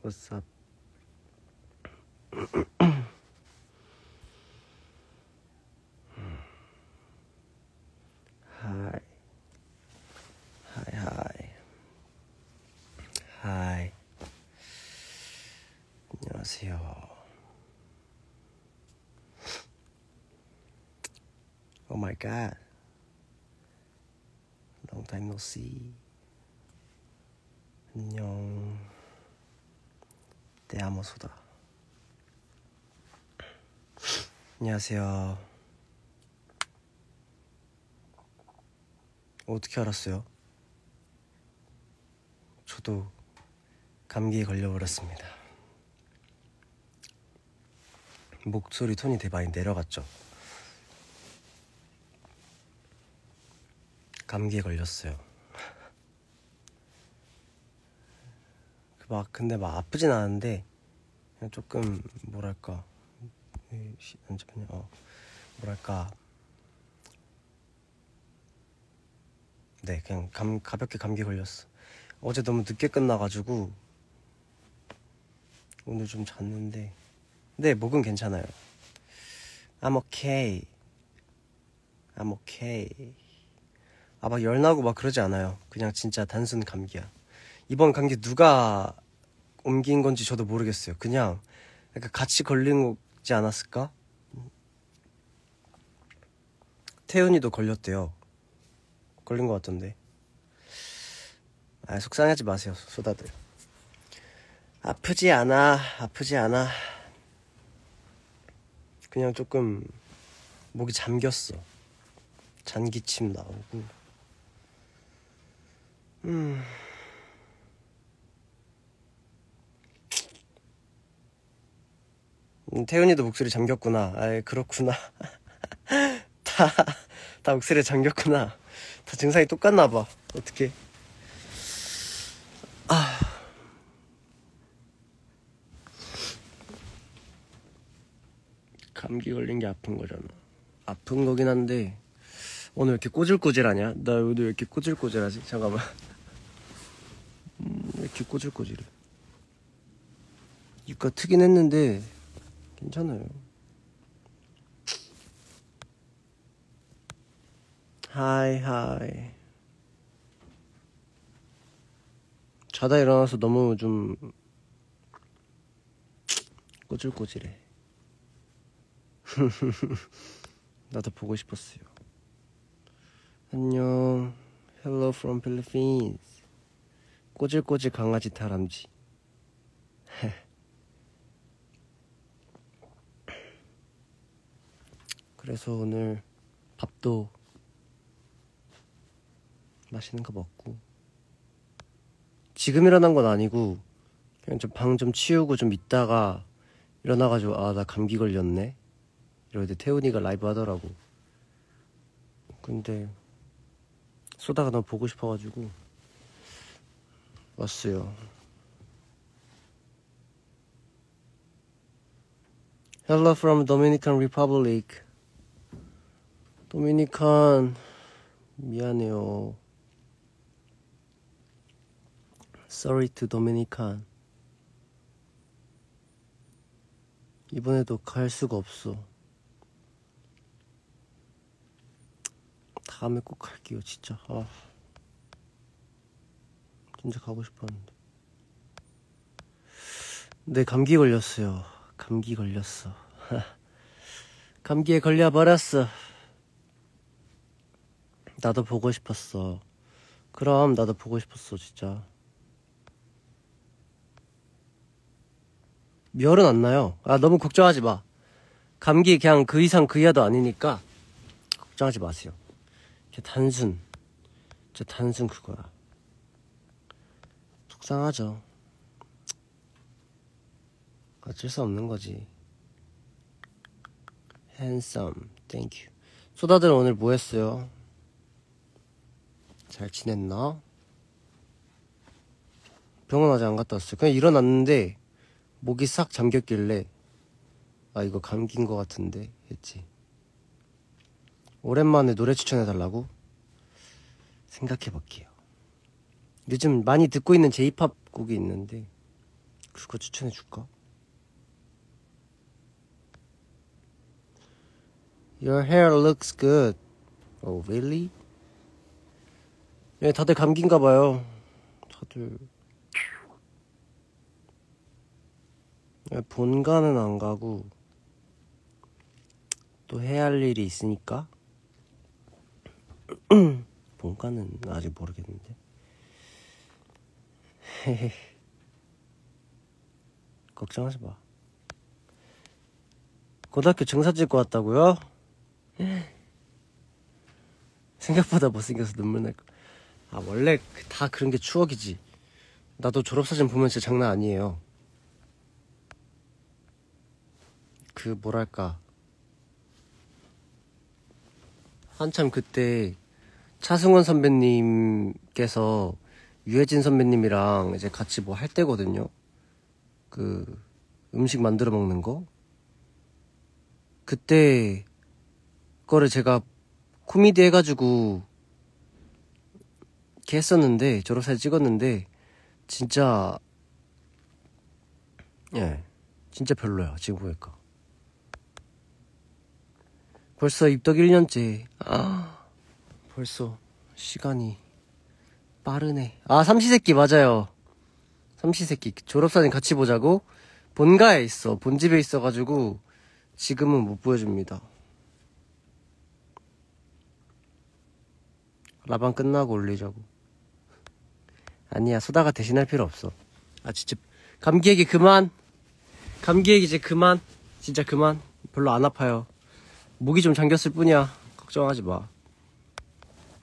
What's up? Hi. Hi, hi. Hi. 안녕하세요. Oh my god. Long time no see. 안녕. 대아모소다. 안녕하세요. 어떻게 알았어요? 저도 감기에 걸려버렸습니다. 목소리 톤이 되게 많이 내려갔죠? 감기에 걸렸어요. 근데 아프진 않은데 그냥 조금 뭐랄까 네, 그냥 가볍게 감기 걸렸어. 어제 너무 늦게 끝나가지고 오늘 좀 잤는데 네, 목은 괜찮아요. I'm okay. I'm okay. 막 열나고 막 그러지 않아요. 그냥 진짜 단순 감기야. 이번 감기 누가 옮긴 건지 저도 모르겠어요. 그냥 약간 같이 걸린 거지 않았을까? 태훈이도 걸렸대요. 걸린 것 같던데. 속상하지 마세요, 소다들. 아프지 않아. 그냥 조금 목이 잠겼어. 잔기침 나오고. 태훈이도 목소리 잠겼구나. 그렇구나. 다 목소리 잠겼구나. 다 증상이 똑같나봐. 어떡해. 감기 걸린 게 아픈 거잖아. 아픈 거긴 한데 오늘 왜 이렇게 꼬질꼬질하냐? 나 오늘 왜 이렇게 꼬질꼬질하지? 잠깐만. 왜 이렇게 꼬질꼬질해? 이가 트긴 했는데 괜찮아요. 하이. 자다 일어나서 너무 좀 꼬질꼬질해. 나도 보고 싶었어요. 안녕. Hello from Philippines. 꼬질꼬질 강아지 다람쥐. 그래서 오늘 밥도 맛있는 거 먹고. 지금 일어난 건 아니고 그냥 좀 방 좀 치우고 좀 있다가 일어나가지고 나 감기 걸렸네 이러는데 태훈이가 라이브 하더라고. 근데 소다가 너무 보고 싶어가지고 왔어요. Hello from Dominican Republic. 도미니칸 미안해요. Sorry to Dominican. 이번에도 갈 수가 없어. 다음에 꼭 갈게요, 진짜. 진짜 가고 싶었는데. 네, 감기 걸렸어요. 감기 걸렸어. 감기에 걸려버렸어. 나도 보고 싶었어. 그럼 나도 보고 싶었어, 진짜. 열은 안 나요. 너무 걱정하지 마. 감기 그냥 그 이상 그 이하도 아니니까 걱정하지 마세요. 진짜 단순 그거야. 속상하죠. 어쩔 수 없는 거지. Handsome, thank you. 소다들 오늘 뭐 했어요? 잘 지냈나? 병원 아직 안 갔다 왔어요. 그냥 일어났는데 목이 싹 잠겼길래 이거 감기인 것 같은데 했지. 오랜만에 노래 추천해달라고? 생각해볼게요. 요즘 많이 듣고 있는 J-POP 곡이 있는데 그거 추천해줄까? Your hair looks good. Oh, really? 네, 다들 감기인가봐요. 다들. 네, 본가는 안 가고, 또 해야 할 일이 있으니까. 본가는 아직 모르겠는데. 걱정하지 마. 고등학교 증사 찍고 왔다고요? 생각보다 못생겨서 눈물 날 거. 아, 원래 다 그런 게 추억이지. 나도 졸업사진 보면 진짜 장난 아니에요. 그 뭐랄까, 한참 그때 차승원 선배님께서 유해진 선배님이랑 이제 같이 뭐 할 때거든요. 그 음식 만들어 먹는 거. 그때 거를 제가 코미디 해가지고 이렇게 했었는데, 졸업사진 찍었는데 진짜 진짜 별로야. 지금 보니까 벌써 입덕 1년째. 벌써 시간이 빠르네. 삼시세끼 맞아요. 삼시세끼 졸업사진 같이 보자고 본가에 있어. 본집에 있어가지고 지금은 못 보여줍니다. 라방 끝나고 올리자고. 아니야, 소다가 대신할 필요 없어. 진짜 감기 얘기 그만. 감기 얘기 이제 그만. 진짜 그만. 별로 안 아파요. 목이 좀 잠겼을 뿐이야. 걱정하지 마.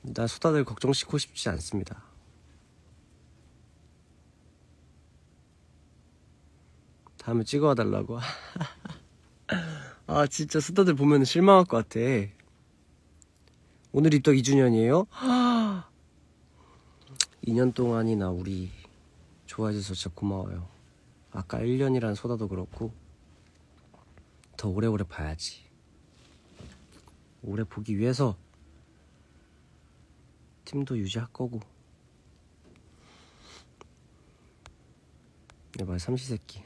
난 소다들 걱정시키고 싶지 않습니다. 다음에 찍어와달라고. 진짜 소다들 보면 실망할 것 같아. 오늘 입덕 2주년이에요? 2년 동안이나 우리 좋아해줘서 진짜 고마워요. 아까 1년이란 소다도 그렇고 더 오래오래 봐야지. 오래 보기 위해서 팀도 유지할 거고. 네, 맞아, 삼시세끼.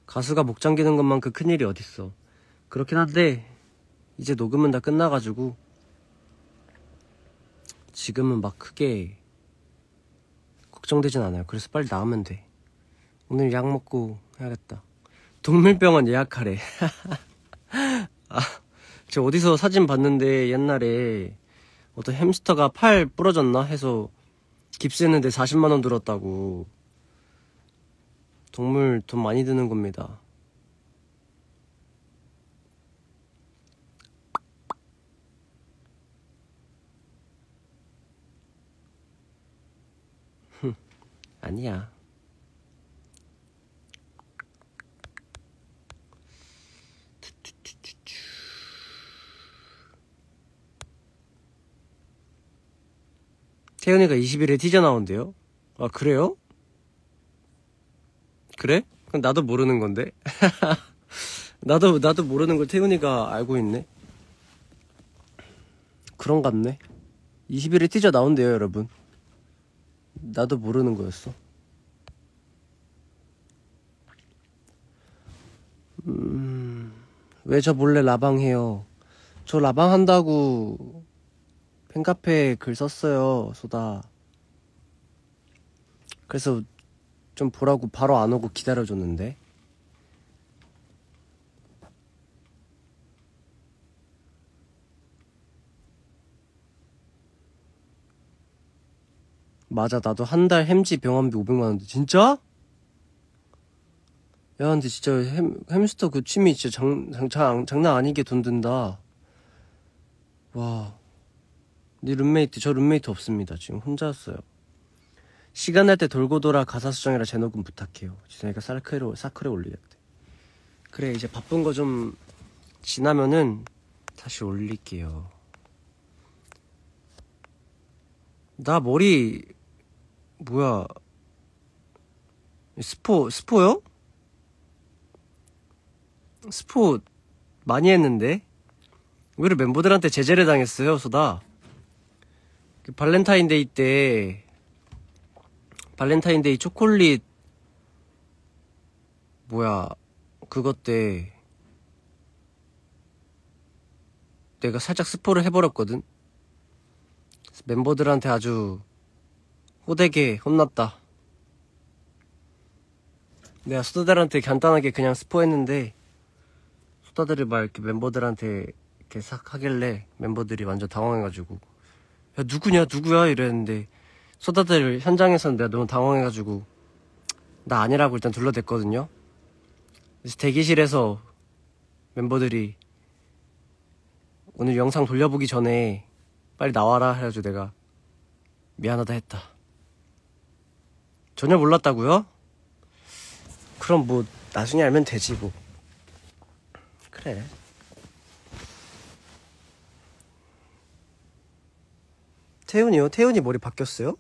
가수가 목 잠기는 것만큼 큰일이 어딨어. 그렇긴 한데 이제 녹음은 다 끝나가지고 지금은 막 크게 걱정되진 않아요. 그래서 빨리 나으면 돼. 오늘 약 먹고 해야겠다. 동물병원 예약하래. 저 어디서 사진 봤는데 옛날에 어떤 햄스터가 팔 부러졌나 해서 깁스했는데 40만원 들었다고. 동물 돈 많이 드는 겁니다. 아니야. 태연이가 20일에 티저 나온대요? 그래요? 그래? 그럼 나도 모르는 건데? 나도 모르는 걸 태훈이가 알고 있네? 그런갑네. 20일에 티저 나온대요, 여러분. 나도 모르는 거였어. 왜 저 몰래 라방 해요? 저 라방 한다고 팬카페에 글 썼어요, 소다. 그래서 좀 보라고 바로 안 오고 기다려줬는데. 맞아, 나도 한 달 햄지 병원비 500만원인데. 진짜? 야, 근데 진짜 햄스터 그 취미 진짜 장난 아니게 돈 든다. 와. 저 룸메이트 없습니다. 지금 혼자였어요. 시간 날 때 돌고 돌아 가사 수정이라 제녹음 부탁해요. 지성이가 사크레 올리겠대. 그래, 이제 바쁜 거 좀 지나면은 다시 올릴게요. 나 머리 뭐야, 스포요? 스포 많이 했는데 왜 이렇게 멤버들한테 제재를 당했어요, 소다. 그 발렌타인데이 때 발렌타인데이 초콜릿 뭐야 그것 때 내가 살짝 스포를 해버렸거든. 멤버들한테 아주 호되게 혼났다. 내가 수다들한테 간단하게 그냥 스포했는데 수다들이 막 이렇게 멤버들한테 이렇게 싹 하길래 멤버들이 완전 당황해가지고 야 누구야 이랬는데 수다들 현장에서는 내가 너무 당황해가지고 나 아니라고 일단 둘러댔거든요. 그래서 대기실에서 멤버들이 오늘 영상 돌려보기 전에 빨리 나와라 해가지고 내가 미안하다 했다. 전혀 몰랐다고요? 그럼 뭐 나중에 알면 되지 뭐. 그래. 태훈이요? 태훈이 머리 바뀌었어요?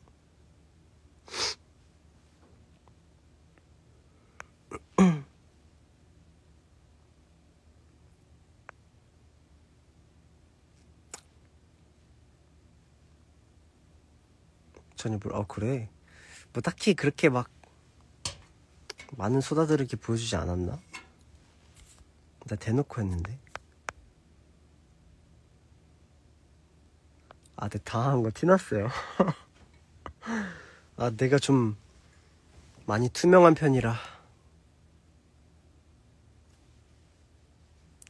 전혀 그래. 뭐 딱히 그렇게 막 많은 소다들을 이렇게 보여주지 않았나? 나 대놓고 했는데. 아, 내가 당한 거 티났어요. 아, 내가 좀 많이 투명한 편이라.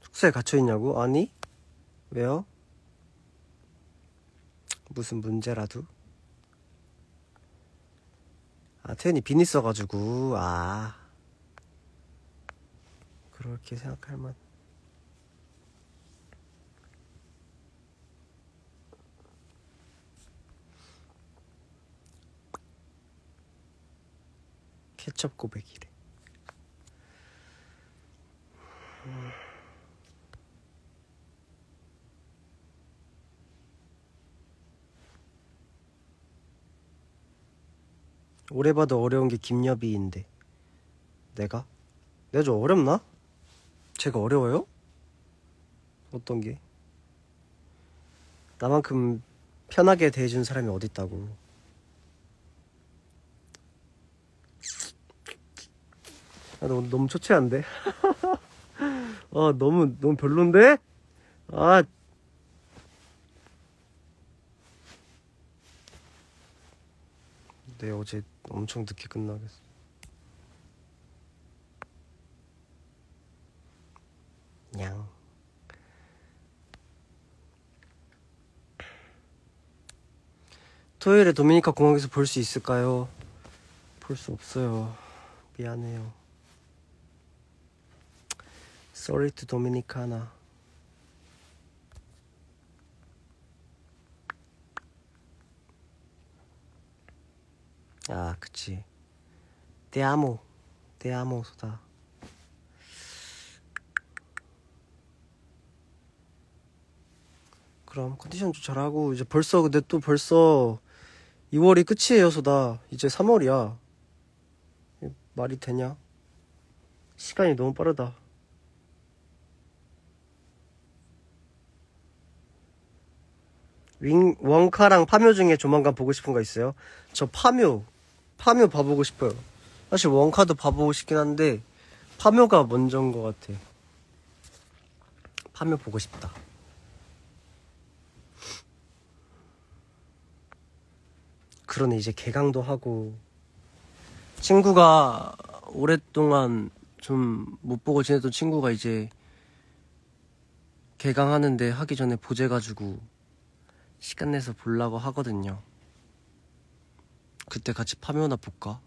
숙소에 갇혀있냐고? 아니? 왜요? 무슨 문제라도? 아, 태연이 빈 있어가지고. 아, 그렇게 생각할 만. 케첩 고백이래. 오래 봐도 어려운 게 김여비인데 내가 좀 어렵나? 제가 어려워요? 어떤 게? 나만큼 편하게 대해준 사람이 어딨다고. 아, 너무 초췌한데? 아, 너무 별론데? 아, 네, 어제 엄청 늦게 끝나겠어. 냥. 토요일에 도미니카 공항에서 볼 수 있을까요? 볼 수 없어요. 미안해요. Sorry to Dominicana. 아, 그치. Te amo 소다. 그럼 컨디션 좀 잘하고 이제 벌써 근데 또 벌써 2월이 끝이에요 소다. 이제 3월이야. 말이 되냐? 시간이 너무 빠르다. 원카랑 파묘 중에 조만간 보고 싶은 거 있어요? 저 파묘 봐보고 싶어요. 사실 원카도 봐보고 싶긴 한데 파묘가 먼저인 것 같아. 파묘 보고 싶다. 그러네. 이제 개강도 하고 친구가 오랫동안 좀 못 보고 지냈던 친구가 이제 개강하는데 하기 전에 보재가지고 시간 내서 보려고 하거든요. 그때 같이 파묘나 볼까?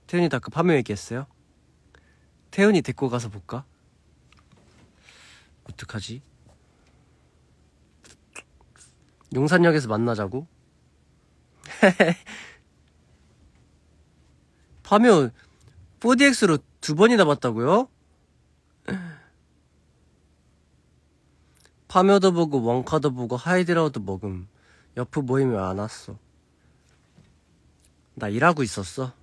태훈이도 아까 파묘 얘기했어요? 태훈이 데리고 가서 볼까? 어떡하지? 용산역에서 만나자고? 파묘 4DX로 2번이나 봤다고요? 파묘도 보고 원카도 보고 하이드라우도 먹음. 여프 모임에 왜 안 왔어? 나 일하고 있었어.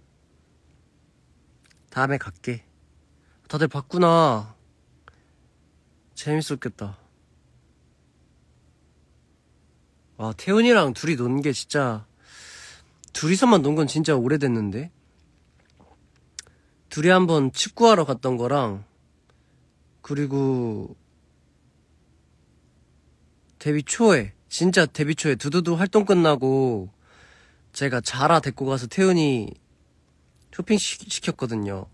다음에 갈게. 다들 봤구나. 재밌었겠다. 와, 태훈이랑 둘이 노는 게 진짜, 둘이서만 논 건 진짜 오래됐는데? 둘이 한번 축구하러 갔던 거랑, 그리고, 진짜 데뷔 초에 두두두 활동 끝나고, 제가 자라 데리고 가서 태훈이 쇼핑 시켰거든요.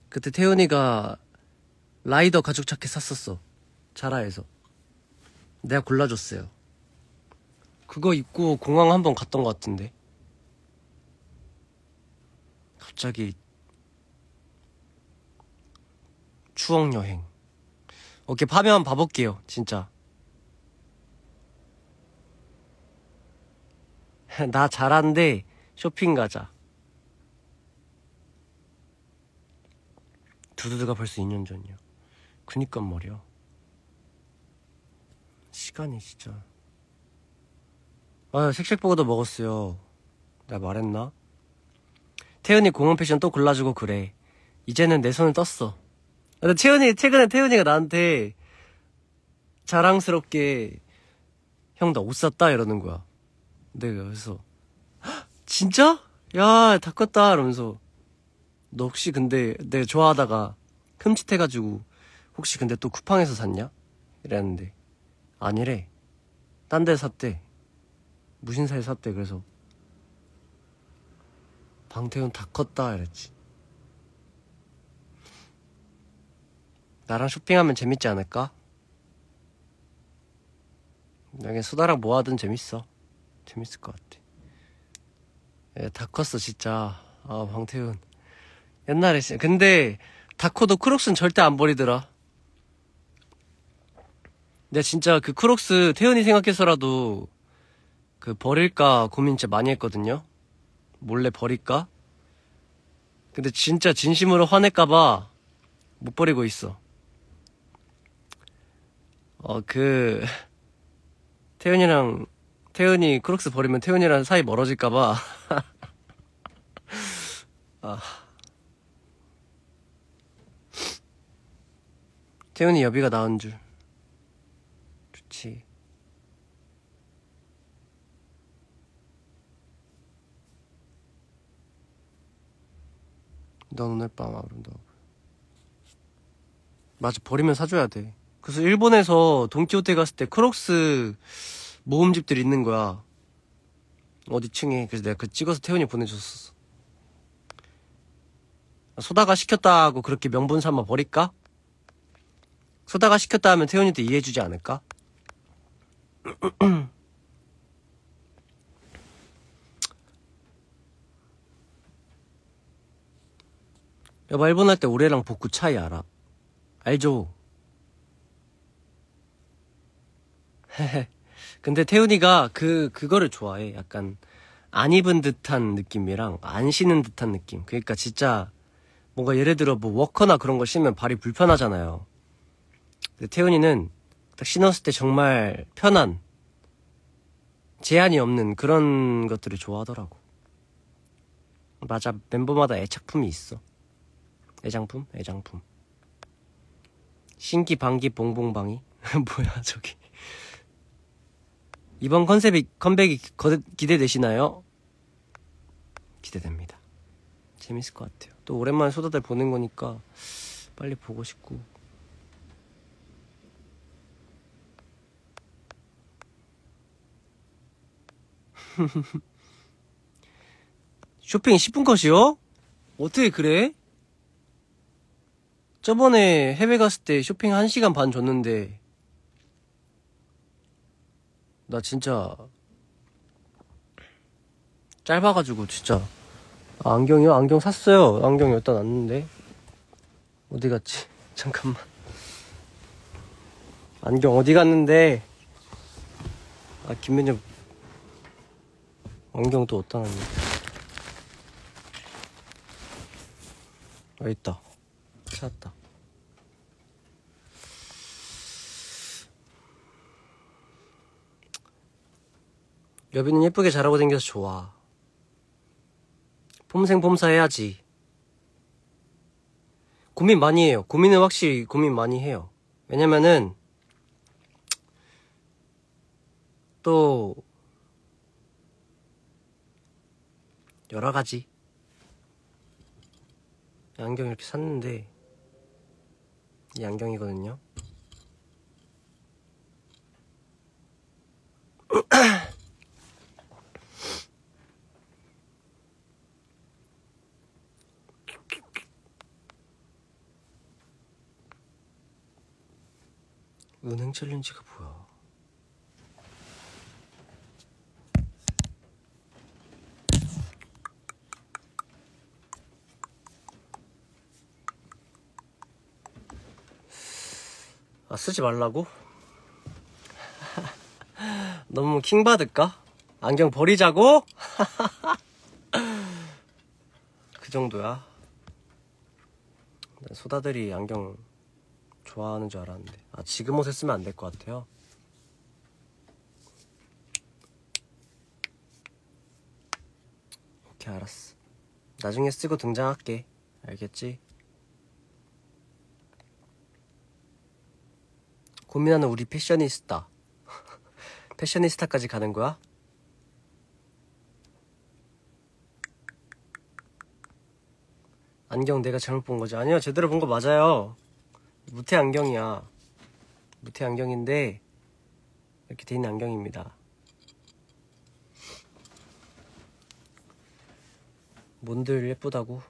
그때 태훈이가 라이더 가죽 자켓 샀었어. 자라에서. 내가 골라줬어요. 그거 입고 공항 한번 갔던 것 같은데. 갑자기 추억 여행. 오케이, 밤에 한번 봐볼게요. 진짜. 나 잘한데 쇼핑 가자. 두두두가 벌써 2년 전이야. 그니까 말이야. 시간이 진짜. 아, 색색버거도 먹었어요. 내가 말했나? 태연이 공원 패션 또 골라주고 그래. 이제는 내 손을 떴어. 근데 최근에 태연이가 나한테 자랑스럽게 형 나 옷 샀다 이러는 거야. 내가 그래서 진짜? 야, 다 컸다 이러면서 너 혹시 근데 내가 좋아하다가 흠칫해가지고 혹시 근데 또 쿠팡에서 샀냐? 이랬는데 아니래. 딴 데 샀대. 무신사에 샀대. 그래서 방태훈 다 컸다 이랬지. 나랑 쇼핑하면 재밌지 않을까? 그냥 수다랑 뭐하든 재밌어. 재밌을 것 같아. 예, 다 컸어 진짜. 아, 방태훈 옛날에 진짜. 근데 다 커도 크록스는 절대 안 버리더라. 내가 진짜 그 크록스 태훈이 생각해서라도 그 버릴까 고민 진짜 많이 했거든요. 몰래 버릴까? 근데 진짜 진심으로 화낼까봐 못 버리고 있어. 태훈이 크록스 버리면 태훈이랑 사이 멀어질까봐. 아. 태훈이 여비가 나은 줄. 좋지. 넌 오늘 밤 아름다워. 맞아, 버리면 사줘야 돼. 그래서 일본에서 돈키호테 갔을 때 크록스 모음집들이 있는 거야. 어디 층에. 그래서 내가 그거 찍어서 태훈이 보내줬었어. 소다가 시켰다 고 그렇게 명분 삼아 버릴까? 소다가 시켰다 하면 태훈이도 이해해주지 않을까? 여봐, 일본 할 때 올해랑 복구 차이 알아? 알죠? 근데 태훈이가 그거를 좋아해. 약간 안 입은 듯한 느낌이랑 안 신은 듯한 느낌. 그러니까 진짜 뭔가 예를 들어 뭐 워커나 그런 거 신으면 발이 불편하잖아요. 근데 태훈이는 딱 신었을 때 정말 편한, 제한이 없는 그런 것들을 좋아하더라고. 맞아, 멤버마다 애착품이 있어. 애장품? 신기 방기 봉봉방이? 뭐야 저기. 이번 컴백이 기대되시나요? 기대됩니다. 재밌을 것 같아요. 또 오랜만에 소다들 보는 거니까 빨리 보고 싶고. 쇼핑 10분 컷이요? 어떻게 그래? 저번에 해외 갔을 때 쇼핑 1시간 반 줬는데 나 진짜 짧아가지고 진짜. 아, 안경이요? 안경 샀어요. 안경 여기다 놨는데 어디 갔지? 잠깐만. 안경 어디 갔는데. 아, 김민정 안경 또 어디다 놨냐. 여기 있다. 찾았다. 여빈은 예쁘게 자라고 생겨서 좋아. 폼생폼사 해야지. 고민 많이 해요. 고민은 확실히 고민 많이 해요. 왜냐면은 또 여러 가지 안경 이렇게 샀는데 이 안경이거든요. 은행 챌린지가 뭐야? 아, 쓰지 말라고? 너무 킹받을까? 안경 버리자고? 그 정도야. 소다들이 안경 좋아하는 줄 알았는데. 아, 지금 옷에 쓰면 안 될 것 같아요. 오케이, 알았어. 나중에 쓰고 등장할게. 알겠지? 고민하는 우리 패셔니스타. 패셔니스타까지 가는 거야? 안경 내가 잘못 본 거지? 아니요, 제대로 본 거 맞아요. 무태 안경이야. 무태 안경인데 이렇게 돼 있는 안경입니다. 뭔들 예쁘다고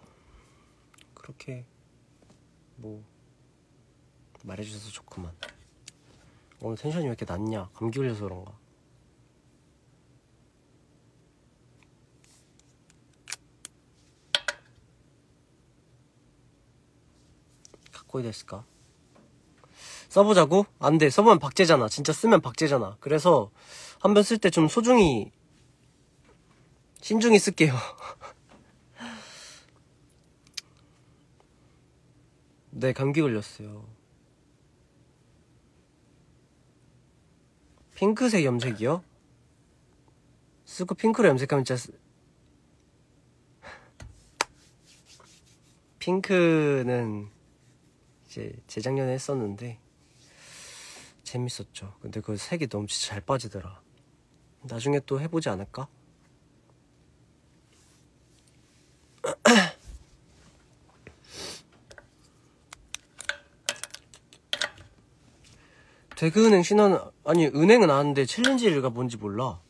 그렇게 뭐 말해주셔서 좋구만. 오늘 텐션이 왜 이렇게 낮냐? 감기 걸려서 그런가? 갖고 있을까? 써보자고? 안 돼. 써보면 박제잖아. 진짜 쓰면 박제잖아. 그래서 한 번 쓸 때 좀 소중히 신중히 쓸게요. 네, 감기 걸렸어요. 핑크색 염색이요? 쓰고 핑크로 염색하면 진짜 핑크는 이제 재작년에 했었는데 재밌었죠. 근데 그 색이 너무 진짜 잘 빠지더라. 나중에 또 해보지 않을까? 대그은행 신화는 아니 은행은 아는데 챌린지가 뭔지 몰라.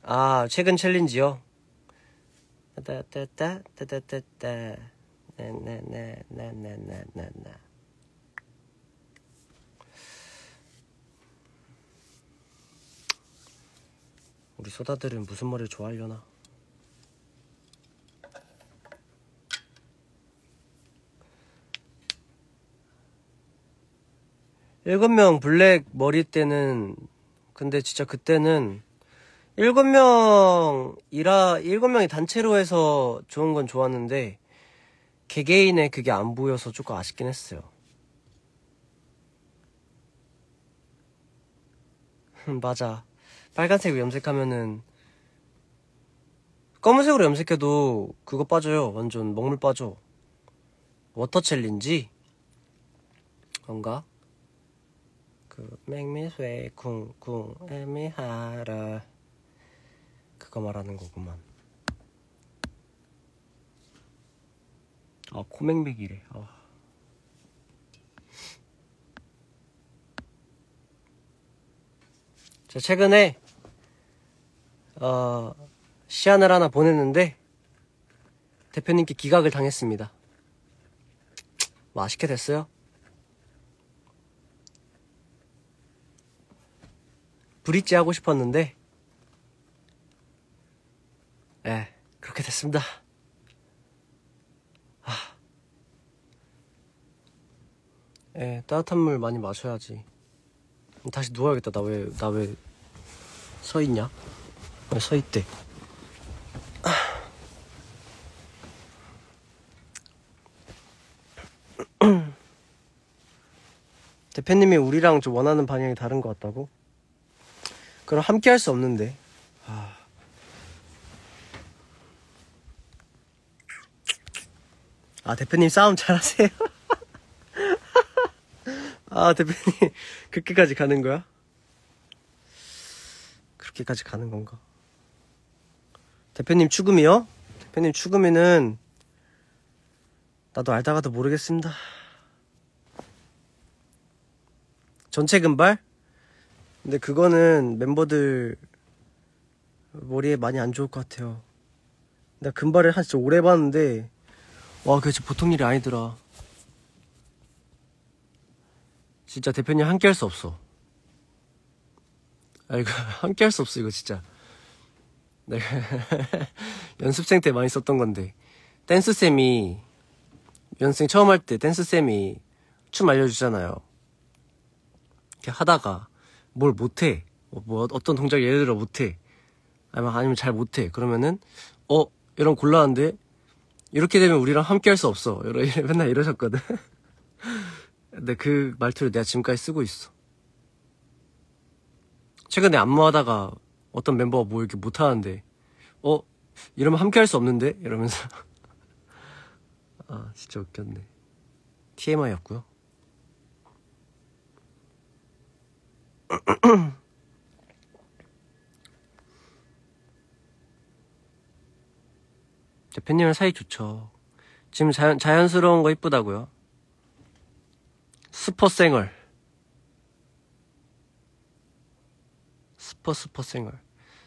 아, 최근 챌린지요? 따따따따따따따 나나나나나나나. 우리 소다들은 무슨 머리를 좋아하려나? 일곱 명 블랙 머리 때는 근데 진짜 그때는 일곱 명이 단체로 해서 좋은 건 좋았는데 개개인의 그게 안 보여서 조금 아쉽긴 했어요. 맞아. 빨간색으로 염색하면은 검은색으로 염색해도 그거 빠져요. 완전 먹물 빠져. 워터 챌린지? 그런가? 그 맥미쇠 쿵쿵 애미하라 그거 말하는 거구만. 아, 코맹맥이래. 제가 최근에 시안을 하나 보냈는데 대표님께 기각을 당했습니다. 맛있게 됐어요? 브릿지 하고 싶었는데 그렇게 됐습니다. 따뜻한 물 많이 마셔야지. 다시 누워야겠다. 나 왜 서있냐? 왜 서있대? 대표님이 우리랑 좀 원하는 방향이 다른 것 같다고? 그럼 함께 할 수 없는데. 대표님 싸움 잘하세요. 아, 대표님, 그렇게까지 가는 거야? 그렇게까지 가는 건가? 대표님 추금이요? 대표님 추금이는 나도 알다가도 모르겠습니다. 전체 금발? 근데 그거는 멤버들 머리에 많이 안 좋을 것 같아요. 내가 금발을 한 진짜 오래 봤는데 와, 그게 진짜 보통 일이 아니더라. 진짜 대표님 함께 할 수 없어. 아, 이거 함께 할 수 없어, 이거 진짜. 내가 연습생 때 많이 썼던 건데, 댄스쌤이 연습생 처음 할 때 댄스쌤이 춤 알려주잖아요. 이렇게 하다가 뭘 못해, 뭐 어떤 동작 예를 들어 못해, 아니면 잘 못해. 그러면은 이런 곤란한데 이렇게 되면 우리랑 함께 할 수 없어, 맨날 이러셨거든. 근데 그 말투를 내가 지금까지 쓰고 있어. 최근에 안무하다가 어떤 멤버가 뭐 이렇게 못하는데 이러면 함께 할 수 없는데? 이러면서 아, 진짜 웃겼네. TMI였고요. 대표님은 사이 좋죠. 지금 자연스러운 거 이쁘다고요? 스퍼생얼. 스퍼생얼.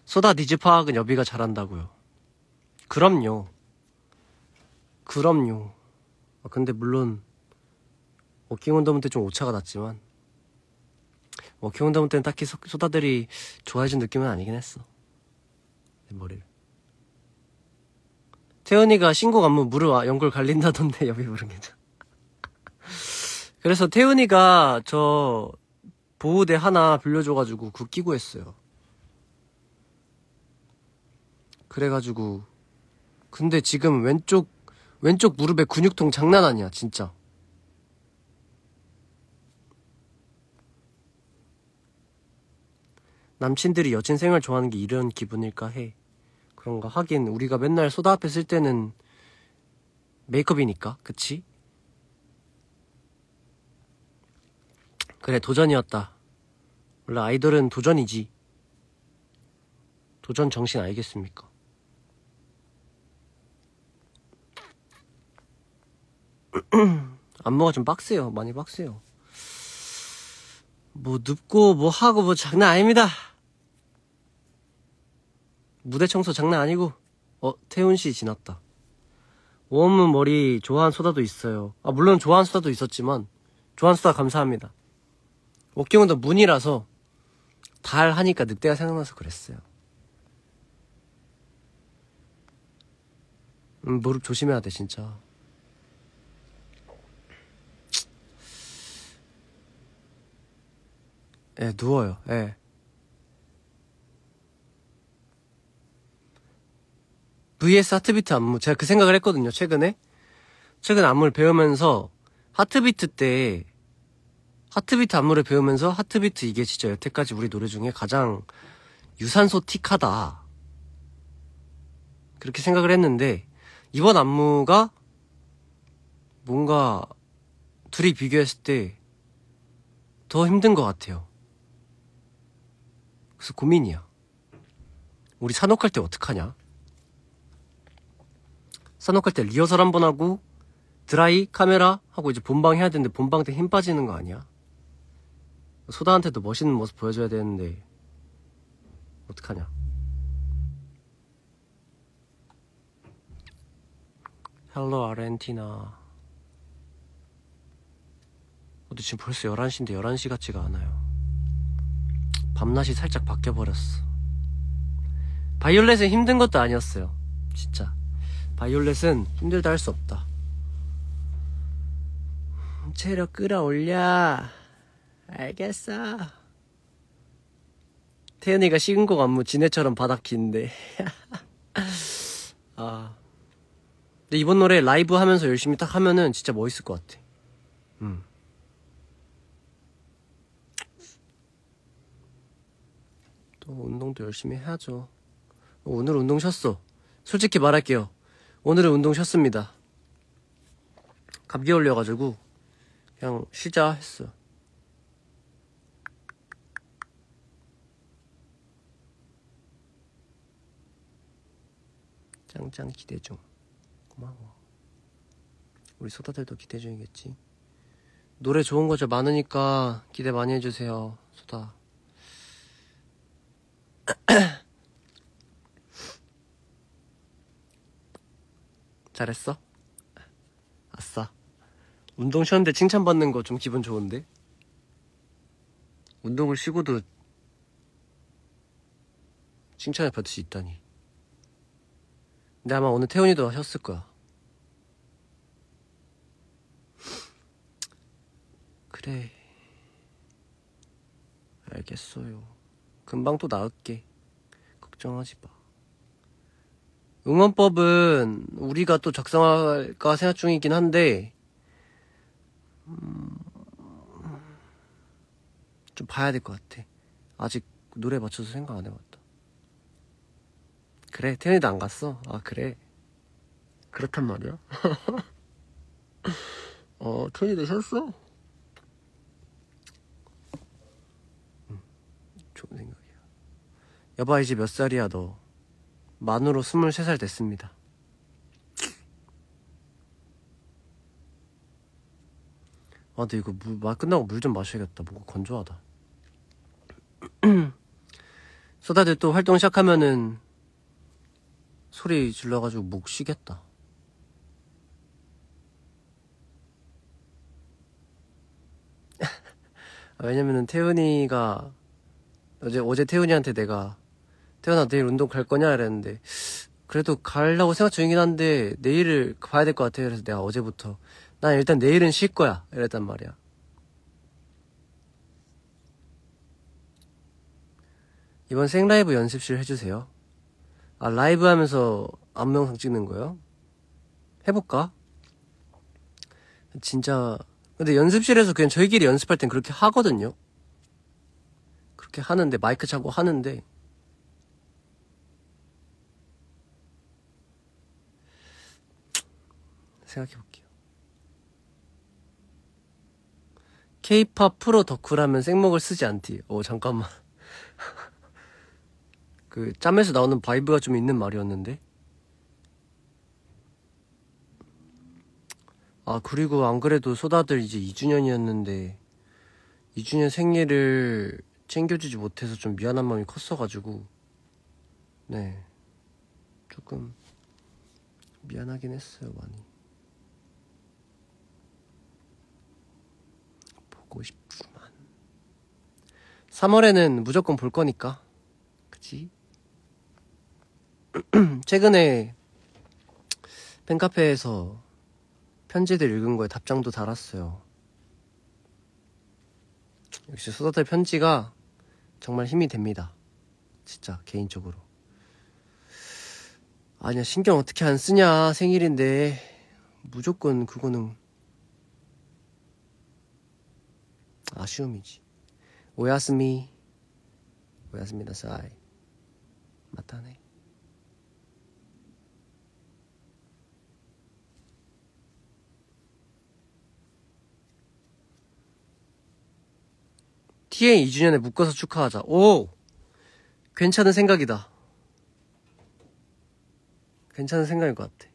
소다 니즈 파악은 여비가 잘한다고요. 그럼요. 근데 물론 워킹 온더문 때 좀 오차가 났지만 워킹 온더문 때는 딱히 소다들이 좋아해준 느낌은 아니긴 했어. 내 머리를. 태훈이가 신곡 안무 무릎 연골 갈린다던데 여비 모르겠다. 그래서 태훈이가 저 보호대 하나 빌려줘가지고 그거 끼고 했어요. 그래가지고 근데 지금 왼쪽 무릎에 근육통 장난 아니야, 진짜. 남친들이 여친 생활 좋아하는 게 이런 기분일까 해. 그런가? 하긴 우리가 맨날 소다 앞에 쓸 때는 메이크업이니까, 그치? 그래, 도전이었다. 원래 아이돌은 도전이지. 도전 정신 알겠습니까? 안무가 좀 빡세요. 많이 빡세요. 뭐 눕고 뭐 하고 뭐 장난 아닙니다. 무대 청소 장난 아니고. 태훈씨 지났다. 원문 머리 좋아하는 소다도 있어요. 아, 물론 좋아하는 소다도 있었지만 좋아하는 소다 감사합니다. 워킹온더 문이라서 달 하니까 늑대가 생각나서 그랬어요. 무릎 조심해야 돼, 진짜. 예, 누워요. 예. VS 하트비트 안무. 제가 그 생각을 했거든요, 최근 안무를 배우면서 하트비트 안무를 배우면서 하트비트 이게 진짜 여태까지 우리 노래 중에 가장 유산소 틱하다. 그렇게 생각을 했는데 이번 안무가 뭔가 둘이 비교했을 때 더 힘든 것 같아요. 그래서 고민이야. 우리 산옥할 때 어떡하냐? 산옥할 때 리허설 한번 하고 드라이 카메라 하고 이제 본방 해야 되는데 본방 때 힘 빠지는 거 아니야? 소다한테도 멋있는 모습 보여줘야 되는데 어떡하냐? 헬로 아르헨티나. 근데 지금 벌써 11시인데 11시 같지가 않아요. 밤낮이 살짝 바뀌어버렸어. 바이올렛은 힘든 것도 아니었어요. 진짜 바이올렛은 힘들다 할 수 없다. 체력 끌어올려. 알겠어. 태연이가 식은곡 안무 지네처럼 바닥 긴데. 아, 근데 이번 노래 라이브 하면서 열심히 딱 하면은 진짜 멋있을 것 같아. 또 운동도 열심히 해야죠. 오늘 운동 쉬었어. 솔직히 말할게요. 오늘은 운동 쉬었습니다. 감기 걸려가지고 그냥 쉬자 했어. 짱짱 기대 중. 고마워. 우리 소다들도 기대 중이겠지. 노래 좋은 거 좀 많으니까 기대 많이 해주세요. 소다. 잘했어? 아싸. 운동 쉬었는데 칭찬받는 거 좀 기분 좋은데? 운동을 쉬고도 칭찬을 받을 수 있다니. 근데 아마 오늘 태훈이도 쉬었을 거야. 그래. 알겠어요. 금방 또 나을게. 걱정하지 마. 응원법은 우리가 또 작성할까 생각 중이긴 한데 좀 봐야 될 것 같아. 아직 노래 맞춰서 생각 안 해봤다. 그래, 태연이도 안 갔어. 아, 그래. 그렇단 말이야. 태연이도 쉬었어? 좋은 생각이야. 여봐, 이제 몇 살이야 너? 만으로 23살 됐습니다. 아, 근데 이거 말 끝나고 물 좀 마셔야겠다. 뭔가 건조하다. 소다들 또 활동 시작하면은 소리 질러가지고 목 쉬겠다. 왜냐면은 태훈이가 어제 태훈이한테 내가 태훈아 내일 운동 갈 거냐 이랬는데 그래도 가려고 생각 중이긴 한데 내일을 봐야 될 것 같아. 그래서 내가 어제부터 난 일단 내일은 쉴 거야 이랬단 말이야. 이번 생라이브 연습실 해주세요. 아, 라이브 하면서 안무영상 찍는 거요? 해볼까? 진짜 근데 연습실에서 그냥 저희끼리 연습할 땐 그렇게 하거든요. 그렇게 하는데 마이크 차고 하는데 생각해볼게요. K-POP 프로 덕후라면 생목을 쓰지 않디. 잠깐만. 그 짬에서 나오는 바이브가 좀 있는 말이었는데. 아, 그리고 안 그래도 소다들 이제 2주년이었는데 2주년 생일을 챙겨주지 못해서 좀 미안한 마음이 컸어가지고 네, 조금 미안하긴 했어요. 많이 보고 싶지만 3월에는 무조건 볼 거니까. 그치? 최근에 팬카페에서 편지들 읽은 거에 답장도 달았어요. 역시 소다들 편지가 정말 힘이 됩니다. 진짜 개인적으로. 아니야, 신경 어떻게 안 쓰냐. 생일인데 무조건 그거는 아쉬움이지. 오야스미 나사이. 맞다네. TN 2주년에 묶어서 축하하자. 오! 괜찮은 생각이다. 괜찮은 생각일 것 같아.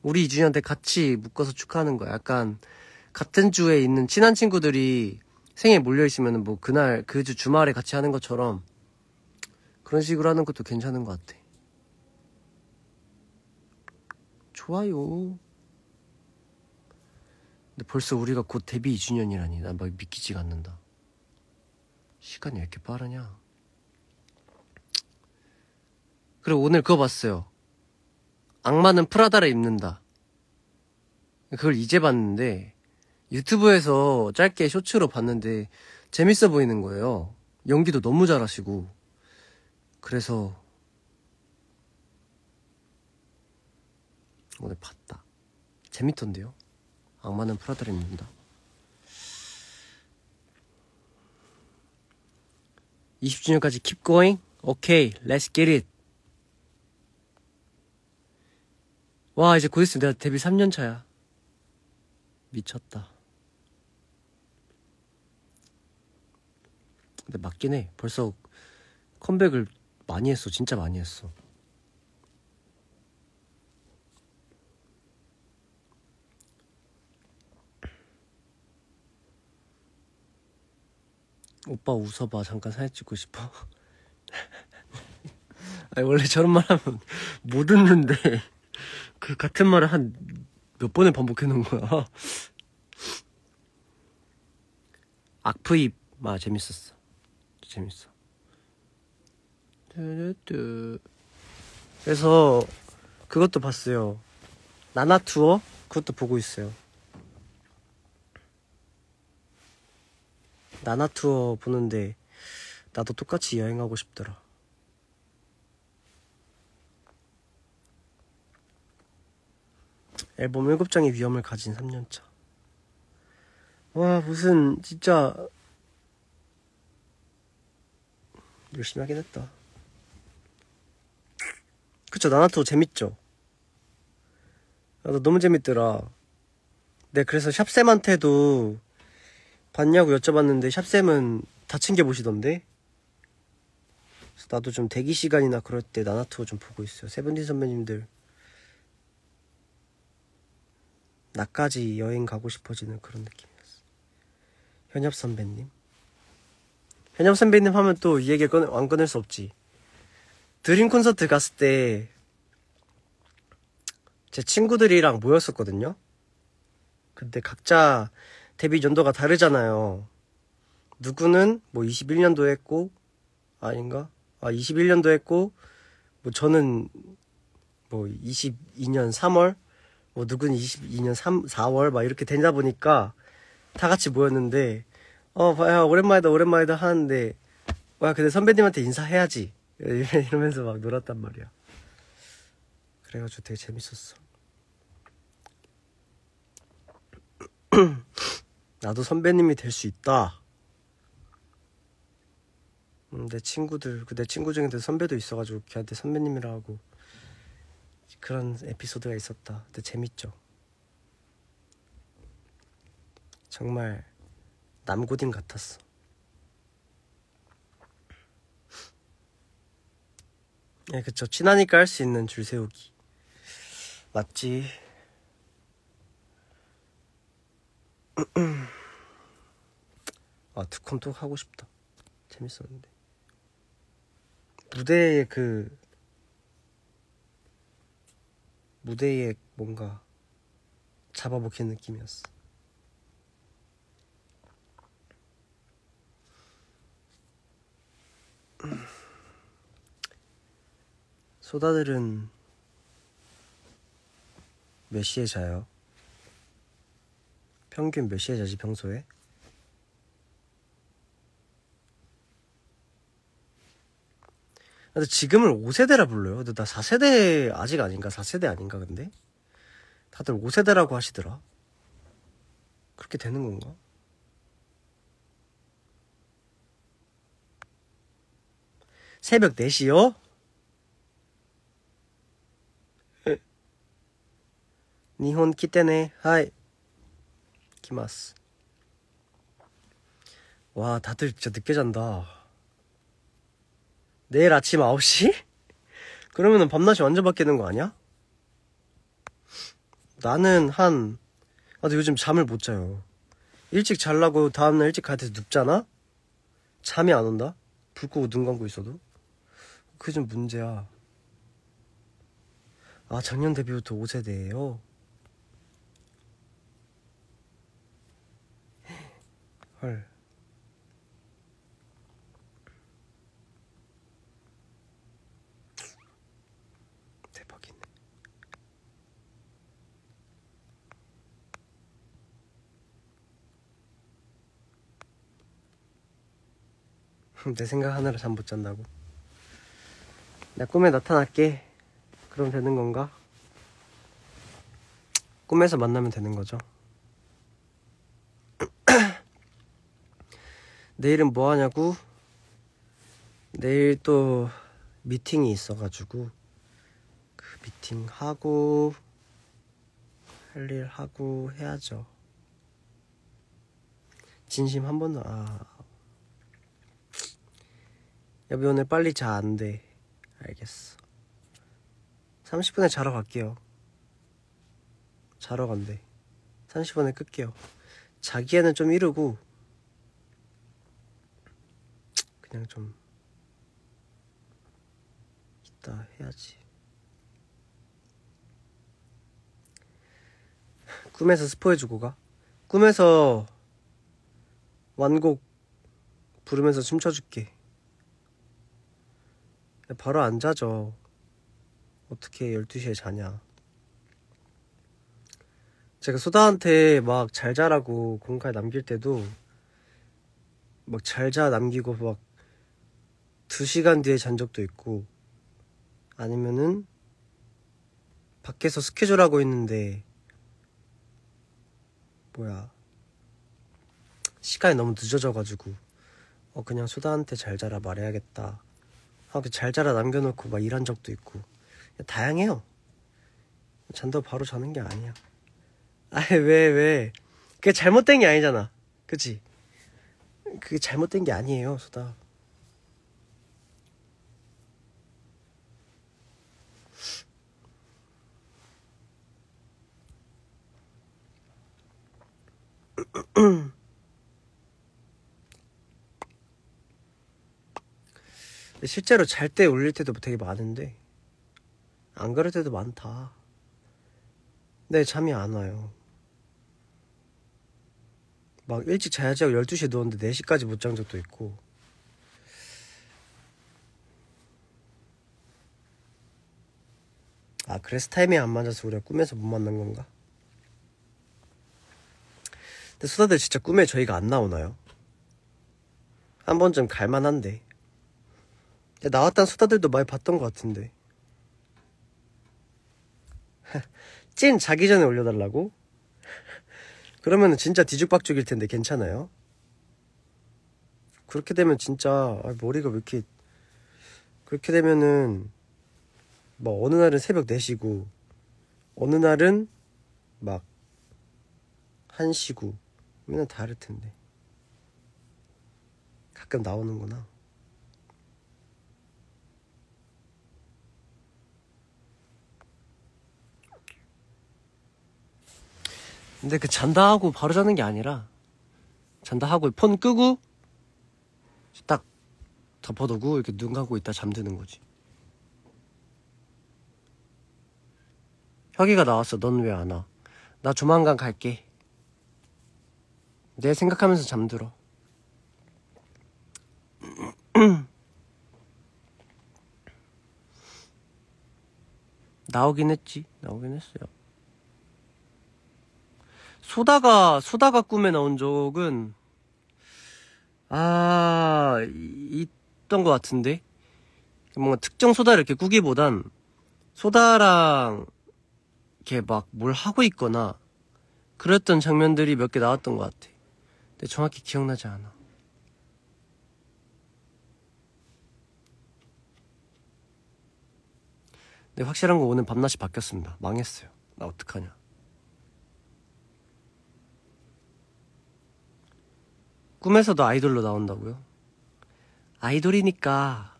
우리 2주년 때 같이 묶어서 축하하는 거야. 약간 같은 주에 있는 친한 친구들이 생일 몰려있으면 뭐 그날 그 주 주말에 같이 하는 것처럼 그런 식으로 하는 것도 괜찮은 것 같아. 좋아요. 근데 벌써 우리가 곧 데뷔 2주년이라니 난 막 믿기지가 않는다. 시간이 왜 이렇게 빠르냐. 그리고 오늘 그거 봤어요. 악마는 프라다를 입는다. 그걸 이제 봤는데 유튜브에서 짧게 쇼츠로 봤는데 재밌어 보이는 거예요. 연기도 너무 잘하시고. 그래서 오늘 봤다. 재밌던데요. 악마는 프라다를 입는다. 20주년까지 keep going? 오케이, let's get it. 와, 이제 곧 있으면 내가 데뷔 3년 차야. 미쳤다. 근데 맞긴 해. 벌써 컴백을 많이 했어. 진짜 많이 했어. 오빠 웃어봐. 잠깐 사진 찍고 싶어. 아니, 원래 저런 말 하면 못 웃는데 그 같은 말을 한 몇 번을 반복해 놓은 거야. 악프입. 재밌었어. 재밌어. 그래서 그것도 봤어요. 나나 투어? 그것도 보고 있어요. 나나 투어 보는데 나도 똑같이 여행하고 싶더라. 앨범 7장의 위험을 가진 3년차. 와, 무슨 진짜 열심히 하긴 했다. 그쵸, 나나 투어 재밌죠? 나도 너무 재밌더라. 네, 그래서 샵쌤한테도 봤냐고 여쭤봤는데 샵쌤은 다 챙겨보시던데. 그래서 나도 좀 대기 시간이나 그럴 때 나나 투어 좀 보고 있어요. 세븐틴 선배님들 나까지 여행 가고 싶어지는 그런 느낌이었어. 현엽 선배님. 현엽 선배님 하면 또 이 얘기 안 꺼낼 수 없지. 드림 콘서트 갔을 때 제 친구들이랑 모였었거든요. 근데 각자 데뷔 연도가 다르잖아요. 누구는 뭐 21년도 했고, 아닌가? 21년도 했고, 뭐 저는 뭐 22년 3월, 뭐 누구는 22년 4월 막 이렇게 되다 보니까 다 같이 모였는데, 야, 오랜만이다 하는데, 와, 근데 선배님한테 인사해야지. 이러면서 막 놀았단 말이야. 그래가지고 되게 재밌었어. 나도 선배님이 될 수 있다. 내 친구 중에도 선배도 있어가지고 걔한테 선배님이라 하고 그런 에피소드가 있었다. 근데 재밌죠. 정말 남고딩 같았어. 네, 그쵸. 친하니까 할 수 있는 줄 세우기. 맞지. 두컴톡 하고 싶다. 재밌었는데. 무대에 뭔가 잡아먹힌 느낌이었어. 소다들은 몇 시에 자요? 평균 몇 시에 자지 평소에? 근데 지금을 5세대라 불러요. 근데 나 4세대 아직 아닌가? 4세대 아닌가 근데? 다들 5세대라고 하시더라. 그렇게 되는 건가? 새벽 4시요? 니혼 키테네 하이 키마스. 와, 다들 진짜 늦게 잔다. 내일 아침 9시? 그러면은 밤낮이 완전 바뀌는 거 아니야? 나는 나도 요즘 잠을 못 자요. 일찍 자려고 다음날 일찍 갈 때 눕잖아? 잠이 안 온다? 불 끄고 눈 감고 있어도? 그게 좀 문제야. 작년 데뷔부터 5세대예요? 헐. 대박이네. 내 생각하느라 잠 못 잔다고. 내 꿈에 나타날게. 그럼 되는 건가? 꿈에서 만나면 되는 거죠. 내일은 뭐 하냐고? 내일 또 미팅이 있어가지고 그 미팅 하고 할 일 하고 해야죠. 진심 한 번도 여비 오늘 빨리 자. 안 돼. 알겠어. 30분에 자러 갈게요. 자러 간대. 30분에 끌게요. 자기에는 좀 이르고 그냥 좀 이따 해야지. 꿈에서 스포해주고 가. 꿈에서 완곡 부르면서 춤춰줄게. 바로 안 자죠. 어떻게 12시에 자냐. 제가 소다한테 막 잘 자라고 공카에 남길 때도 막 잘 자 남기고 막 2시간 뒤에 잔 적도 있고, 아니면은 밖에서 스케줄 하고 있는데 시간이 너무 늦어져가지고 그냥 소다한테 잘 자라 말해야겠다 하고 잘 자라 남겨놓고 막 일한 적도 있고. 다양해요. 잔다고 바로 자는 게 아니야. 아이 왜 그게 잘못된 게 아니잖아, 그치? 그게 잘못된 게 아니에요, 소다. 실제로 잘 때 울릴 때도 되게 많은데 안 그럴 때도 많다. 네, 잠이 안 와요. 막 일찍 자야지 하고 12시에 누웠는데 4시까지 못 잔 적도 있고. 아, 그래서 타이밍이 안 맞아서 우리가 꿈에서 못 만난 건가? 근데 수다들 진짜 꿈에 저희가 안 나오나요? 한 번쯤 갈만한데. 나왔던 수다들도 많이 봤던 것 같은데. 찐 자기 전에 올려달라고? 그러면은 진짜 뒤죽박죽일 텐데 괜찮아요? 그렇게 되면 진짜 머리가 왜 이렇게, 그렇게 되면은 뭐 어느 날은 새벽 4시고 어느 날은 막 1시고 맨날 다를 텐데. 가끔 나오는구나. 근데 그 잔다 하고 바로 자는 게 아니라, 잔다 하고 폰 끄고 딱 덮어두고 이렇게 눈 감고 있다 잠드는 거지. 혁이가 나왔어. 넌 왜 안 와? 나 조만간 갈게. 내 생각하면서 잠들어. 나오긴 했지. 나오긴 했어요. 소다가 꿈에 나온 적은 있던 것 같은데, 뭔가 특정 소다를 이렇게 꾸기보단 소다랑 이렇게 막 뭘 하고 있거나 그랬던 장면들이 몇 개 나왔던 것 같아. 근데 정확히 기억나지 않아. 근데 확실한 거 오늘 밤낮이 바뀌었습니다. 망했어요. 나 어떡하냐. 꿈에서도 아이돌로 나온다고요? 아이돌이니까.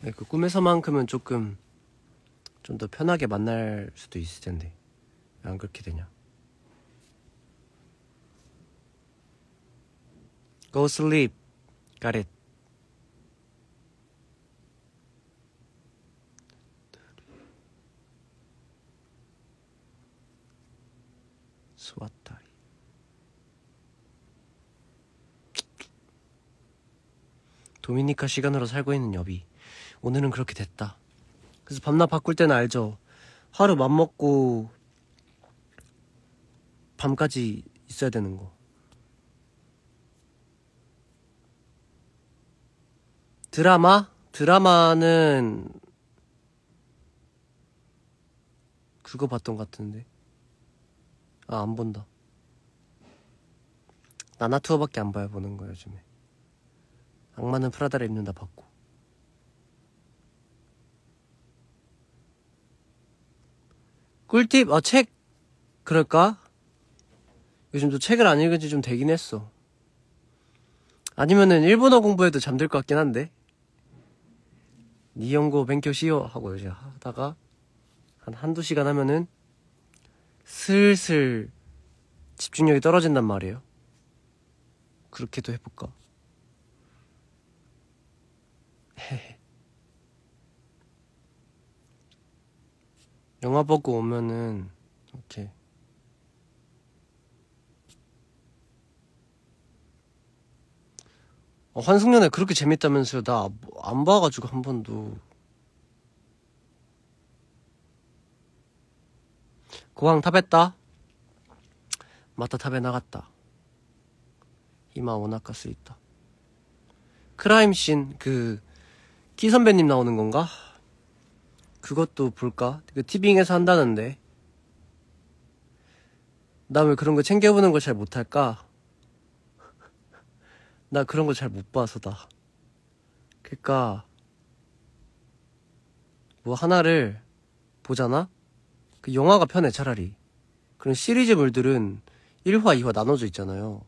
네, 그 꿈에서만큼은 조금 좀 더 편하게 만날 수도 있을 텐데 왜 안 그렇게 되냐. Go sleep. Got it. 스와타리. 도미니카 시간으로 살고 있는 여비. 오늘은 그렇게 됐다. 그래서 밤낮 바꿀 때는 알죠. 하루 맘먹고 밤까지 있어야 되는 거. 드라마는 그거 봤던 것 같은데. 안 본다. 나나투어밖에 안 봐요. 보는 거 요즘에. 악마는 프라다를 입는다 봤고. 꿀팁? 책 그럴까? 요즘 또 책을 안 읽은 지 좀 되긴 했어. 아니면은 일본어 공부해도 잠들 것 같긴 한데. 니혼고 뱅쿄시요 하고 이제 하다가 한두 시간 하면은 슬슬 집중력이 떨어진단 말이에요. 그렇게도 해볼까? 영화 보고 오면은 이렇게 환승연애 그렇게 재밌다면서요. 나 안 봐가지고 한 번도. 고항 탑했다. 마타 탑에 나갔다. 이마 오나카 스있다. 크라임씬 키 선배님 나오는 건가? 그것도 볼까? 그 티빙에서 한다는데. 나 왜 그런 거 챙겨보는 걸 잘 못할까? 나 그런 거 잘 못 봐서다. 그니까 뭐 하나를 보잖아? 그 영화가 편해 차라리. 그런 시리즈물들은 1화, 2화 나눠져 있잖아요.